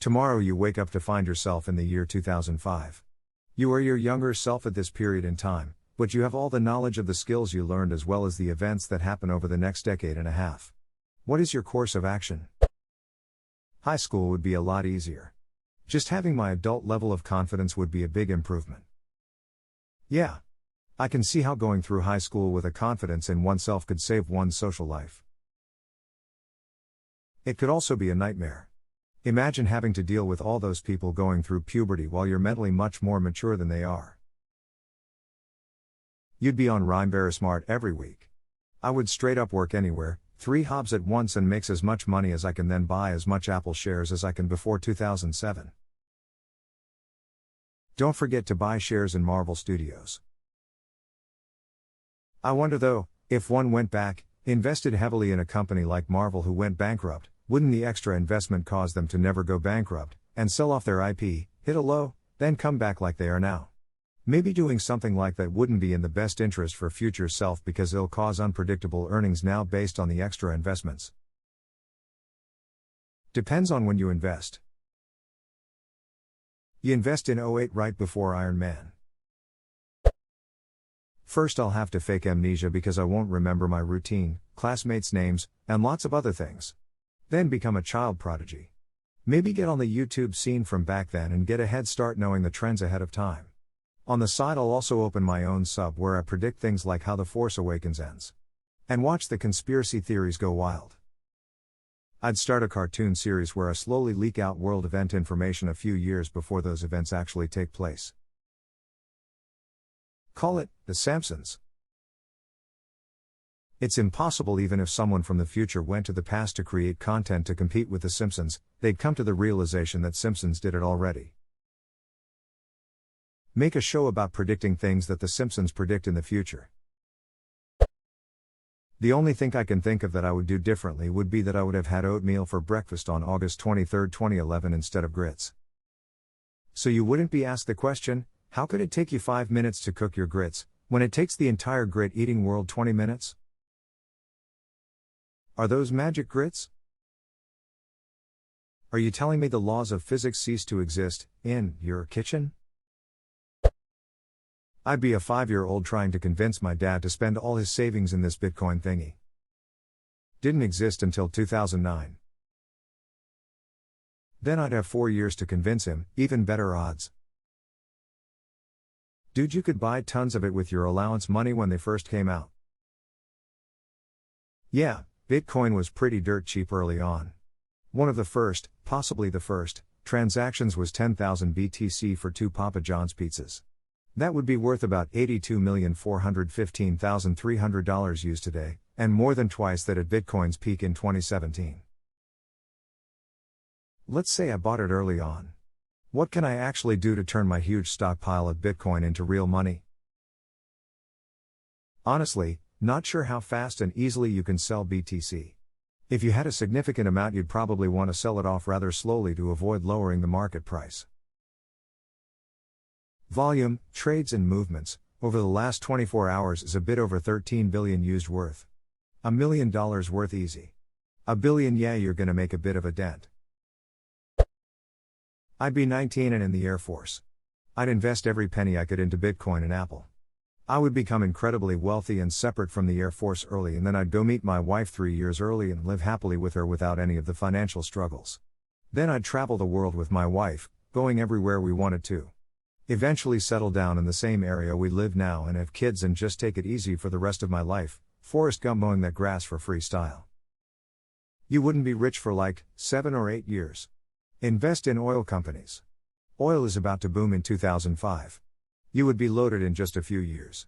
Tomorrow you wake up to find yourself in the year 2005. You are your younger self at this period in time, but you have all the knowledge of the skills you learned as well as the events that happen over the next decade and a half. What is your course of action? High school would be a lot easier. Just having my adult level of confidence would be a big improvement. Yeah. I can see how going through high school with a confidence in oneself could save one's social life. It could also be a nightmare. Imagine having to deal with all those people going through puberty while you're mentally much more mature than they are. You'd be on Rhyme Very Smart every week. I would straight up work anywhere, 3 jobs at once and makes as much money as I can, then buy as much Apple shares as I can before 2007. Don't forget to buy shares in Marvel Studios. I wonder though, if one went back, invested heavily in a company like Marvel who went bankrupt, wouldn't the extra investment cause them to never go bankrupt, and sell off their IP, hit a low, then come back like they are now? Maybe doing something like that wouldn't be in the best interest for future self because it'll cause unpredictable earnings now based on the extra investments. Depends on when you invest. You invest in '08 right before Iron Man. First I'll have to fake amnesia because I won't remember my routine, classmates' names, and lots of other things. Then become a child prodigy. Maybe get on the YouTube scene from back then and get a head start knowing the trends ahead of time. On the side I'll also open my own sub where I predict things like how The Force Awakens ends. And watch the conspiracy theories go wild. I'd start a cartoon series where I slowly leak out world event information a few years before those events actually take place. Call it, The Simpsons. It's impossible. Even if someone from the future went to the past to create content to compete with The Simpsons, they'd come to the realization that Simpsons did it already. Make a show about predicting things that The Simpsons predict in the future. The only thing I can think of that I would do differently would be that I would have had oatmeal for breakfast on August 23, 2011 instead of grits. So you wouldn't be asked the question, how could it take you 5 minutes to cook your grits, when it takes the entire grit-eating world 20 minutes? Are those magic grits? Are you telling me the laws of physics cease to exist, in your kitchen? I'd be a 5-year-old trying to convince my dad to spend all his savings in this Bitcoin thingy. Didn't exist until 2009. Then I'd have 4 years to convince him, even better odds. Dude, you could buy tons of it with your allowance money when they first came out. Yeah, Bitcoin was pretty dirt cheap early on. One of the first, possibly the first, transactions was 10,000 BTC for 2 Papa John's pizzas. That would be worth about $82,415,300 used today, and more than twice that at Bitcoin's peak in 2017. Let's say I bought it early on. What can I actually do to turn my huge stockpile of Bitcoin into real money? Honestly, not sure how fast and easily you can sell BTC. If you had a significant amount, you'd probably want to sell it off rather slowly to avoid lowering the market price. Volume, trades and movements, over the last 24 hours is a bit over 13 billion used worth. $1 million worth easy. $1 billion, yeah, you're gonna make a bit of a dent. I'd be 19 and in the Air Force. I'd invest every penny I could into Bitcoin and Apple. I would become incredibly wealthy and separate from the Air Force early, and then I'd go meet my wife 3 years early and live happily with her without any of the financial struggles. Then I'd travel the world with my wife, going everywhere we wanted to. Eventually settle down in the same area we live now and have kids and just take it easy for the rest of my life, Forrest Gump mowing that grass for free style. You wouldn't be rich for like 7 or 8 years. Invest in oil companies. Oil is about to boom in 2005. You would be loaded in just a few years.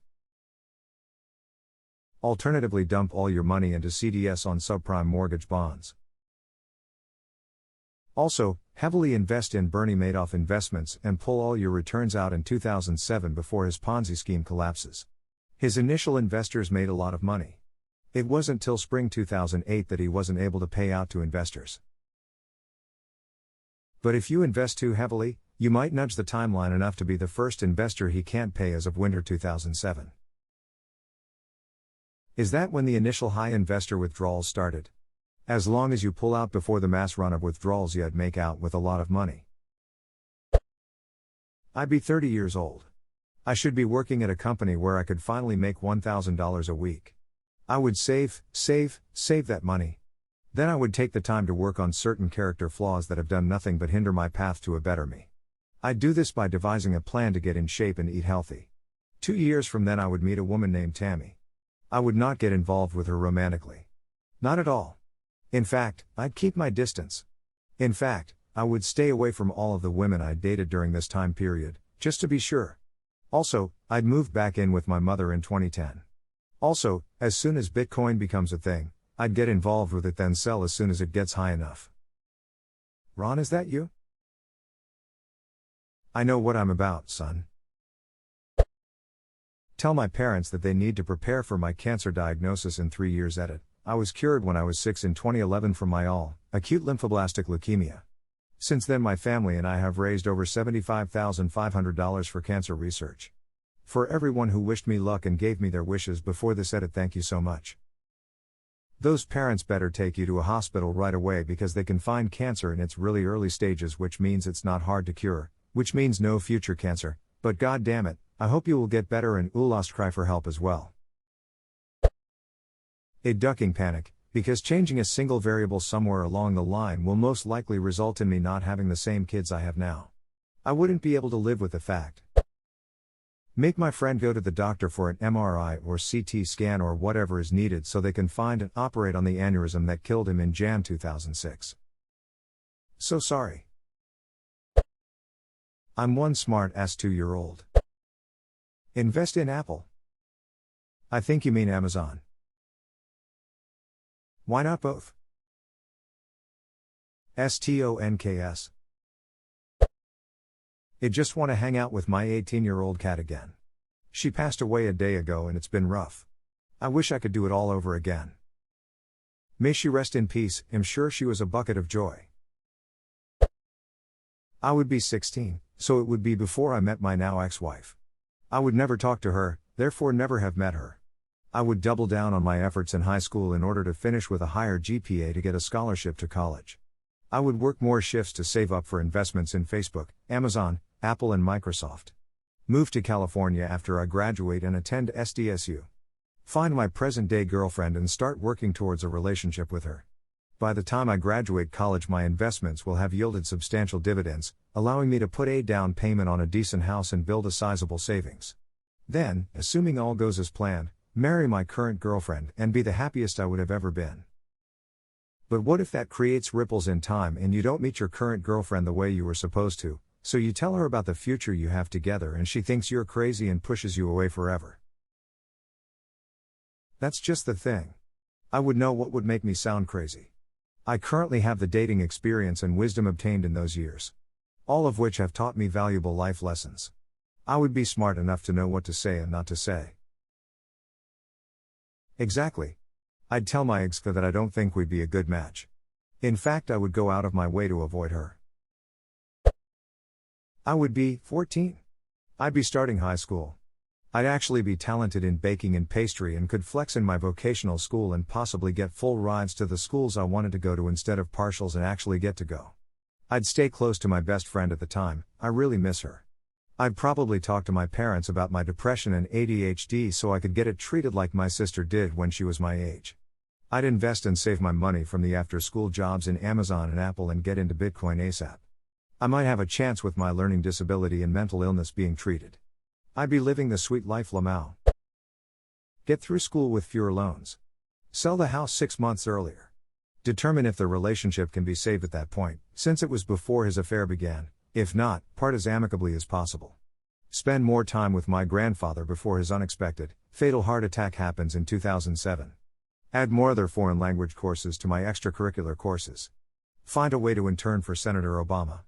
Alternatively, dump all your money into CDS on subprime mortgage bonds. Also, heavily invest in Bernie Madoff investments and pull all your returns out in 2007 before his Ponzi scheme collapses. His initial investors made a lot of money. It wasn't till spring 2008 that he wasn't able to pay out to investors. But if you invest too heavily, you might nudge the timeline enough to be the first investor he can't pay as of winter 2007. Is that when the initial high investor withdrawals started? As long as you pull out before the mass run of withdrawals, you'd make out with a lot of money. I'd be 30 years old. I should be working at a company where I could finally make $1,000 a week. I would save that money. Then I would take the time to work on certain character flaws that have done nothing but hinder my path to a better me. I'd do this by devising a plan to get in shape and eat healthy. 2 years from then I would meet a woman named Tammy. I would not get involved with her romantically. Not at all. In fact, I'd keep my distance. In fact, I would stay away from all of the women I dated during this time period, just to be sure. Also, I'd move back in with my mother in 2010. Also, as soon as Bitcoin becomes a thing, I'd get involved with it, then sell as soon as it gets high enough. Ron, is that you? I know what I'm about, son. Tell my parents that they need to prepare for my cancer diagnosis in 3 years. Edit. I was cured when I was 6 in 2011 from my acute lymphoblastic leukemia. Since then my family and I have raised over $75,500 for cancer research. For everyone who wished me luck and gave me their wishes before this edit, thank you so much. Those parents better take you to a hospital right away, because they can find cancer in its really early stages, which means it's not hard to cure, which means no future cancer, but god damn it, I hope you will get better and lost cry for help as well. A ducking panic, because changing a single variable somewhere along the line will most likely result in me not having the same kids I have now. I wouldn't be able to live with the fact. Make my friend go to the doctor for an MRI or CT scan or whatever is needed so they can find and operate on the aneurysm that killed him in Jan 2006. So sorry. I'm one smart ass 2-year-old. Invest in Apple. I think you mean Amazon. Why not both? STONKS. I just want to hang out with my 18-year-old cat again. She passed away a day ago and it's been rough. I wish I could do it all over again. May she rest in peace. I'm sure she was a bucket of joy. I would be 16, so it would be before I met my now ex-wife. I would never talk to her, therefore never have met her. I would double down on my efforts in high school in order to finish with a higher GPA to get a scholarship to college. I would work more shifts to save up for investments in Facebook, Amazon, Apple and Microsoft. Move to California after I graduate and attend SDSU. Find my present-day girlfriend and start working towards a relationship with her. By the time I graduate college, my investments will have yielded substantial dividends, allowing me to put a down payment on a decent house and build a sizable savings. Then, assuming all goes as planned, marry my current girlfriend and be the happiest I would have ever been. But what if that creates ripples in time and you don't meet your current girlfriend the way you were supposed to, so you tell her about the future you have together and she thinks you're crazy and pushes you away forever? That's just the thing. I would know what would make me sound crazy. I currently have the dating experience and wisdom obtained in those years, all of which have taught me valuable life lessons. I would be smart enough to know what to say and not to say. Exactly. I'd tell my ex that I don't think we'd be a good match. In fact, I would go out of my way to avoid her. I would be 14. I'd be starting high school. I'd actually be talented in baking and pastry and could flex in my vocational school and possibly get full rides to the schools I wanted to go to instead of partials and actually get to go. I'd stay close to my best friend at the time. I really miss her. I'd probably talk to my parents about my depression and ADHD so I could get it treated like my sister did when she was my age. I'd invest and save my money from the after-school jobs in Amazon and Apple and get into Bitcoin ASAP. I might have a chance with my learning disability and mental illness being treated. I'd be living the sweet life Lamau. Get through school with fewer loans. Sell the house 6 months earlier. Determine if the relationship can be saved at that point, since it was before his affair began. If not, part as amicably as possible. Spend more time with my grandfather before his unexpected, fatal heart attack happens in 2007. Add more other foreign language courses to my extracurricular courses. Find a way to intern for Senator Obama.